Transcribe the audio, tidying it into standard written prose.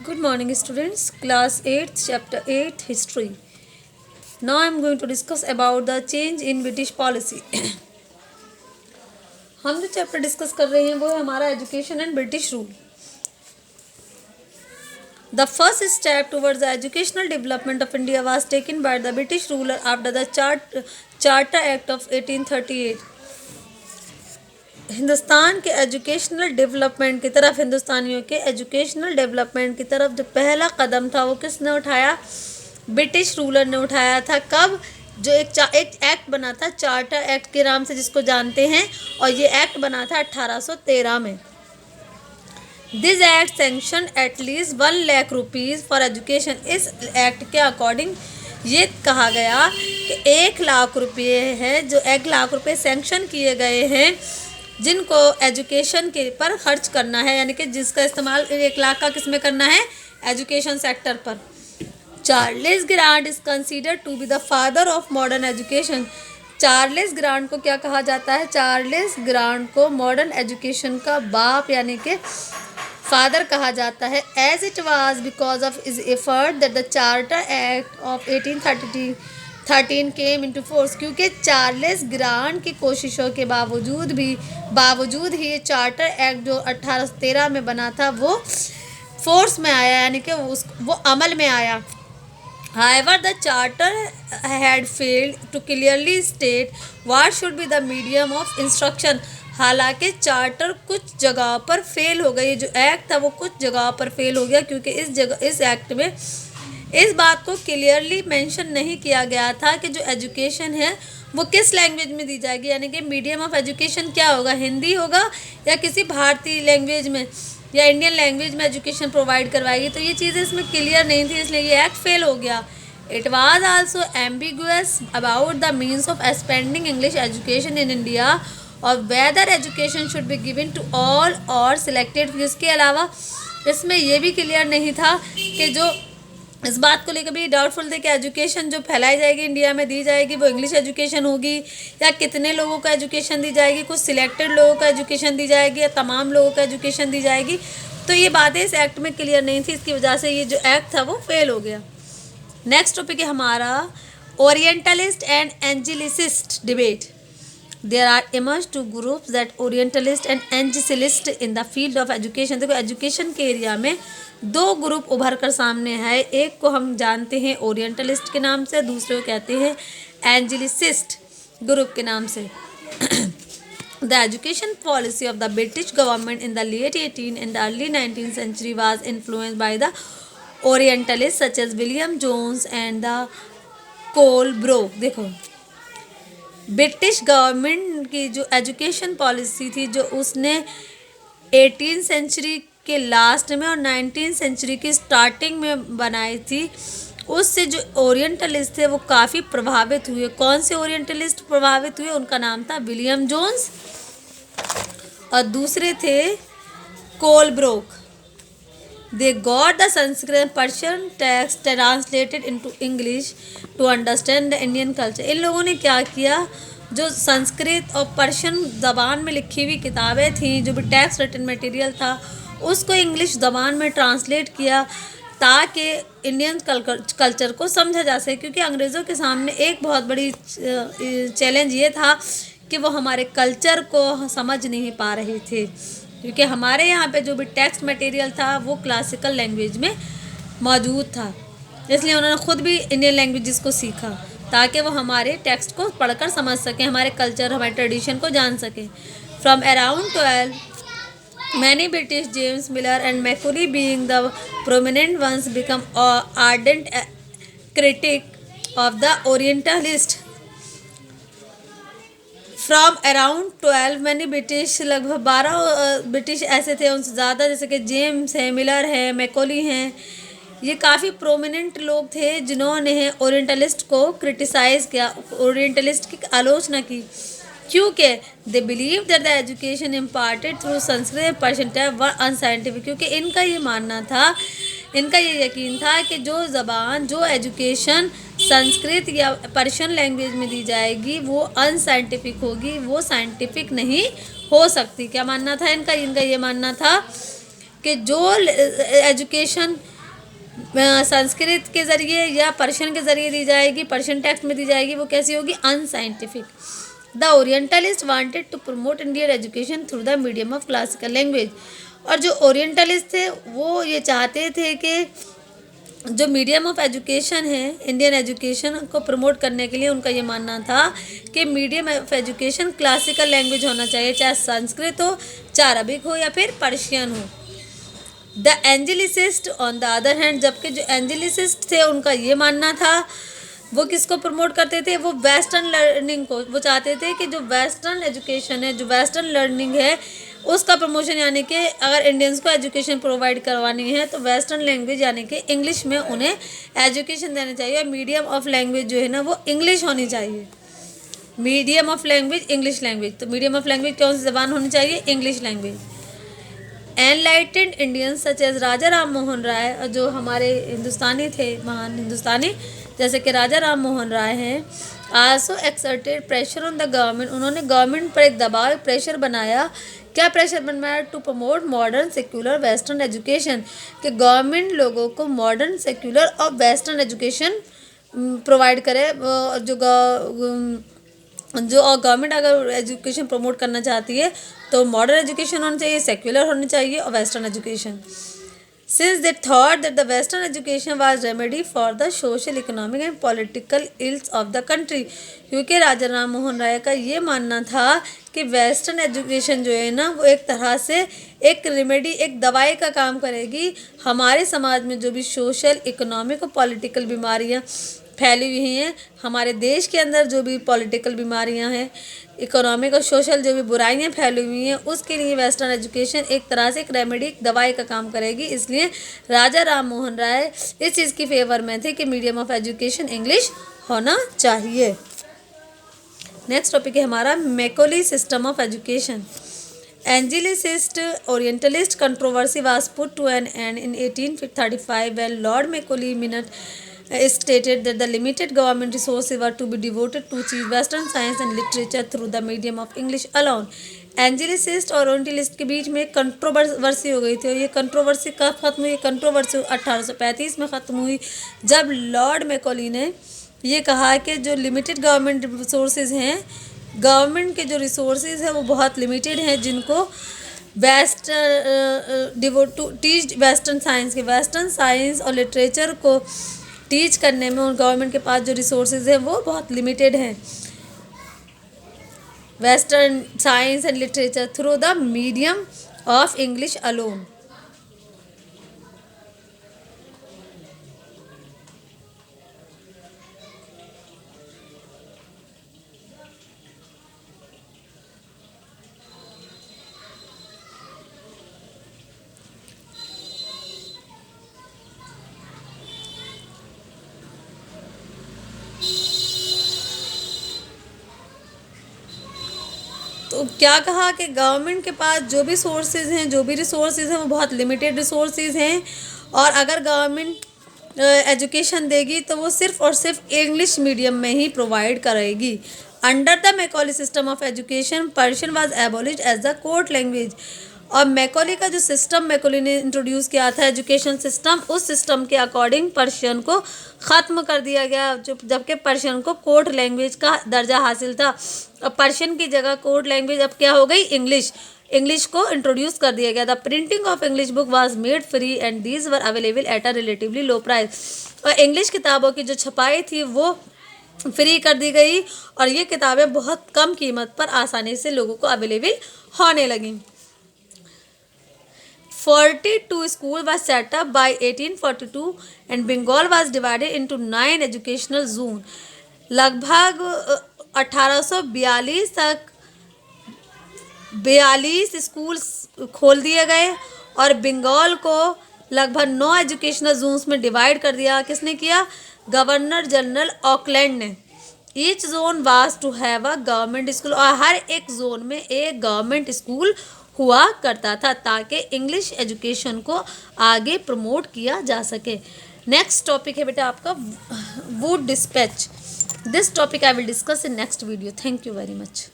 Good morning, students. Class 8, Chapter 8, History. Now I am going to discuss about the change in British policy. हम जो chapter discuss कर रहे हैं वो है हमारा education and British rule. The first step towards the educational development of India was taken by the British ruler after the Charter Act of 1838. Hindustan के educational development की तरफ हिंदुस्तानियों के एजुकेशनल डेवलपमेंट की तरफ जो पहला कदम था वो किसने उठाया? ब्रिटिश रूलर ने उठाया था. कब? जो एक एक्ट बना था चार्टर एक्ट के नाम से जिसको जानते हैं, और ये एक्ट बना था 1813 में. This act sanction at least 1 lakh rupees for education. इस एक्ट के अकॉर्डिंग ये कहा गया कि 1 लाख रुपये है, जो 1 लाख रुपये सेंक्शन किए गए हैं जिनको एजुकेशन के पर खर्च करना है, यानी कि जिसका इस्तेमाल 1 लाख का किस में करना है? एजुकेशन सेक्टर पर. Charles Grant is considered to be the father of modern education. Charles Grant को क्या कहा जाता है? चार्ल्स ग्रांट को मॉडर्न एजुकेशन का बाप यानी कि फादर कहा जाता है. As it was because of his effort that the charter act of 1813 came into force. क्योंकि चार्ल्स ग्रांट की कोशिशों के बावजूद ही चार्टर एक्ट जो 1813 में बना था वो फोर्स में आया, यानी कि वो अमल में आया. However, the charter had failed to clearly state what should be the medium of instruction. हालांकि चार्टर कुछ जगह पर फेल हो गई. जो एक्ट था वो कुछ जगह पर फेल हो गया क्योंकि इस एक्ट में इस बात को क्लियरली मेंशन नहीं किया गया था कि जो एजुकेशन है वो किस लैंग्वेज में दी जाएगी, यानी कि मीडियम ऑफ एजुकेशन क्या होगा, हिंदी होगा या किसी भारतीय लैंग्वेज में या इंडियन लैंग्वेज में एजुकेशन प्रोवाइड करवाएगी. तो ये चीज़ें इसमें क्लियर नहीं थी, इसलिए ये एक्ट फेल हो गया. It was also ambiguous about the means of expanding English education in India और whether education should be given to all और सिलेक्टेड. इसके अलावा इसमें यह भी क्लियर नहीं था कि जो इस बात को लेकर भी डाउटफुल थे कि एजुकेशन जो फैलाई जाएगी इंडिया में दी जाएगी वो इंग्लिश एजुकेशन होगी या कितने लोगों का एजुकेशन दी जाएगी, कुछ सिलेक्टेड लोगों का एजुकेशन दी जाएगी या तमाम लोगों का एजुकेशन दी जाएगी. तो ये बातें इस एक्ट में क्लियर नहीं थी, इसकी वजह से ये जो एक्ट था वो फेल हो गया. नेक्स्ट टॉपिक है हमारा orientalist and anglicist debate. There are emerge two groups that orientalist and anglicist in the field of education. देखो एजुकेशन के एरिया में 2 ग्रुप उभर कर सामने है. एक को हम जानते हैं ओरिएंटलिस्ट के नाम से, दूसरे को कहते हैं एंजेलिसिस्ट ग्रुप के नाम से. The education policy of the British government in the late 18th and the early 19th century was influenced by the Orientalists such as William Jones and the Colebrook. देखो ब्रिटिश गवर्नमेंट की जो education policy थी जो उसने 18th century के last में और 19th century की स्टार्टिंग में बनाई थी, उससे जो ओरिएंटलिस्ट थे वो काफ़ी प्रभावित हुए. कौन से ओरिएंटलिस्ट प्रभावित हुए? उनका नाम था विलियम जोन्स और दूसरे थे Colebrooke. They got the Sanskrit Persian text translated into English to understand the Indian culture. इन लोगों ने क्या किया, जो संस्कृत और पर्शियन ज़बान में लिखी हुई किताबें थीं, जो भी टेक्स्ट रिटन मटेरियल था, उसको इंग्लिश ज़बान में ट्रांसलेट किया ताकि इंडियन कल्चर को समझा जा सके. क्योंकि अंग्रेज़ों के सामने एक बहुत बड़ी चैलेंज ये था कि वो हमारे कल्चर को समझ नहीं पा रहे थे, क्योंकि हमारे यहाँ पे जो भी टेक्स्ट मटेरियल था वो क्लासिकल लैंग्वेज में मौजूद था. इसलिए उन्होंने ख़ुद भी इंडियन लैंग्वेजेस को सीखा ताकि वो हमारे टेक्स्ट को पढ़कर समझ सकें, हमारे कल्चर हमारे ट्रेडिशन को जान सकें. From around 12 many British, James Miller and Macaulay being the prominent ones, become ardent critic of the Orientalist. From around 12 मैंने ब्रिटिश, लगभग 12 ब्रिटिश ऐसे थे, उनसे ज़्यादा, जैसे कि जेम्स है, मिलर है, मैकोली हैं, ये काफ़ी प्रोमिनेंट लोग थे जिन्होंने ओरिएंटलिस्ट को क्रिटिसाइज़ किया, ओरिएंटलिस्ट की आलोचना की. क्योंकि they believe that the education imparted through Sanskrit Persian text were unscientific. क्योंकि इनका ये मानना था, इनका ये यकीन था कि जो ज़बान, जो एजुकेशन संस्कृत या पर्शियन लैंग्वेज में दी जाएगी वो अनसाइंटिफिक होगी, वो साइंटिफिक नहीं हो सकती. क्या मानना था इनका? इनका ये मानना था कि जो एजुकेशन संस्कृत के ज़रिए या पर्शियन के ज़रिए दी जाएगी, पर्शियन टेक्स्ट में दी जाएगी, वो कैसी होगी, unscientific. The orientalist wanted to promote Indian education through the medium of classical language. और जो ओरिएंटलिस्ट थे वो ये चाहते थे कि जो मीडियम ऑफ एजुकेशन है इंडियन एजुकेशन को प्रमोट करने के लिए उनका ये मानना था कि medium of education classical language होना चाहिए, चाहे संस्कृत हो, चाहे अरबिक हो या फिर पर्शियन हो। The anglicist on the other hand, जबकि जो एंजेलिसिस्ट थे उनका ये मानना था, वो किसको प्रमोट करते थे, वो वेस्टर्न लर्निंग को, वो चाहते थे कि जो वेस्टर्न एजुकेशन है, जो वेस्टर्न लर्निंग है उसका प्रमोशन, यानी कि अगर इंडियंस को एजुकेशन प्रोवाइड करवानी है तो वेस्टर्न लैंग्वेज यानी कि इंग्लिश में उन्हें एजुकेशन देनी चाहिए। और मीडियम ऑफ लैंग्वेज जो है ना वो इंग्लिश होनी चाहिए। Medium of language English language, तो मीडियम ऑफ लैंग्वेज कौन सी जबान होनी चाहिए, English language. Enlightened Indians such as Raja Ram Mohan Roy, जो हमारे हिंदुस्तानी थे, महान हिंदुस्तानी जैसे कि राजा राम मोहन राय हैं, also exerted pressure on the government, उन्होंने गवर्नमेंट पर एक दबाव, प्रेशर बनाया। क्या प्रेशर बनवाया, to promote modern secular western education, कि गवर्नमेंट लोगों को मॉडर्न सेक्युलर और वेस्टर्न एजुकेशन प्रोवाइड करे। जो गवर्नमेंट अगर एजुकेशन प्रमोट करना चाहती है तो मॉडर्न एजुकेशन होनी चाहिए, सेक्युलर होनी चाहिए और western education. Since they thought that the western education was remedy for the social economic and political ills of the country, क्योंकि राजा राम मोहन राय का ये मानना था कि वेस्टर्न एजुकेशन जो है ना वो एक तरह से एक रेमेडी, एक दवाई का काम करेगी। हमारे समाज में जो भी सोशल इकोनॉमिक और पॉलिटिकल बीमारियाँ फैली हुई हैं, हमारे देश के अंदर जो भी पॉलिटिकल बीमारियां हैं, इकोनॉमिक और सोशल जो भी बुराइयां फैली हुई हैं, उसके लिए वेस्टर्न एजुकेशन एक तरह से एक रेमेडी, दवाई का काम करेगी। इसलिए राजा राम मोहन राय इस चीज़ की फेवर में थे कि मीडियम ऑफ एजुकेशन इंग्लिश होना चाहिए। नेक्स्ट टॉपिक है हमारा Macaulay system of education. Anglicist orientalist controversy was put to an end in 1835 when Lord Macaulay Minot stated that the limited government resources were to be devoted to teach Western science and literature through the medium of English alone. एंजेलिसिस्ट और orientalist के बीच में controversy हो गई थी, और ये controversy कब खत्म हुई, कंट्रोवर्सी 1835 में ख़त्म हुई, जब लॉर्ड मैकॉले ने ये कहा कि जो लिमिटेड गवर्नमेंट रिसोर्सेज हैं, गवर्नमेंट के जो रिसोर्सेज हैं वो बहुत लिमिटेड हैं, जिनको devote to teach western science, के वेस्टर्न साइंस और लिटरेचर को टीच करने में उन गवर्नमेंट के पास जो रिसोर्सेज हैं वो बहुत लिमिटेड हैं। Western science and literature through the medium of English alone. तो क्या कहा कि गवर्नमेंट के पास जो भी सोर्सेज हैं, जो भी रिसोर्सेज हैं वो बहुत लिमिटेड रिसोर्सेज हैं, और अगर गवर्नमेंट एजुकेशन देगी तो वो सिर्फ और सिर्फ इंग्लिश मीडियम में ही प्रोवाइड करेगी। Under the Macaulay system of education Persian was abolished as the court language. और मैकॉले का जो सिस्टम मैकॉले ने इंट्रोड्यूस किया था एजुकेशन सिस्टम, उस सिस्टम के अकॉर्डिंग पर्शियन को ख़त्म कर दिया गया, जबकि पर्शियन को कोर्ट लैंग्वेज का दर्जा हासिल था। अब पर्शियन की जगह कोर्ट लैंग्वेज अब क्या हो गई, इंग्लिश को इंट्रोड्यूस कर दिया गया। The printing of English book was made free and these were available at a relatively low price. और इंग्लिश किताबों की जो छपाई थी वो फ्री कर दी गई, और ये किताबें बहुत कम कीमत पर आसानी से लोगों को अवेलेबल होने लगीं। 42 schools were set up by 1842 and Bengal was divided into 9 educational zones. लगभग 1842 तक 42 स्कूल्स खोल दिए गए, और बंगाल को लगभग 9 एजुकेशनल जोन्स में डिवाइड कर दिया। किसने किया, गवर्नर जनरल ऑकलैंड ने। Each zone was to have a government school, और हर एक जोन में एक गवर्नमेंट स्कूल हुआ करता था ताकि इंग्लिश एजुकेशन को आगे प्रमोट किया जा सके। नेक्स्ट टॉपिक है बेटा आपका Wood dispatch. This topic I will discuss in next video. Thank you very much.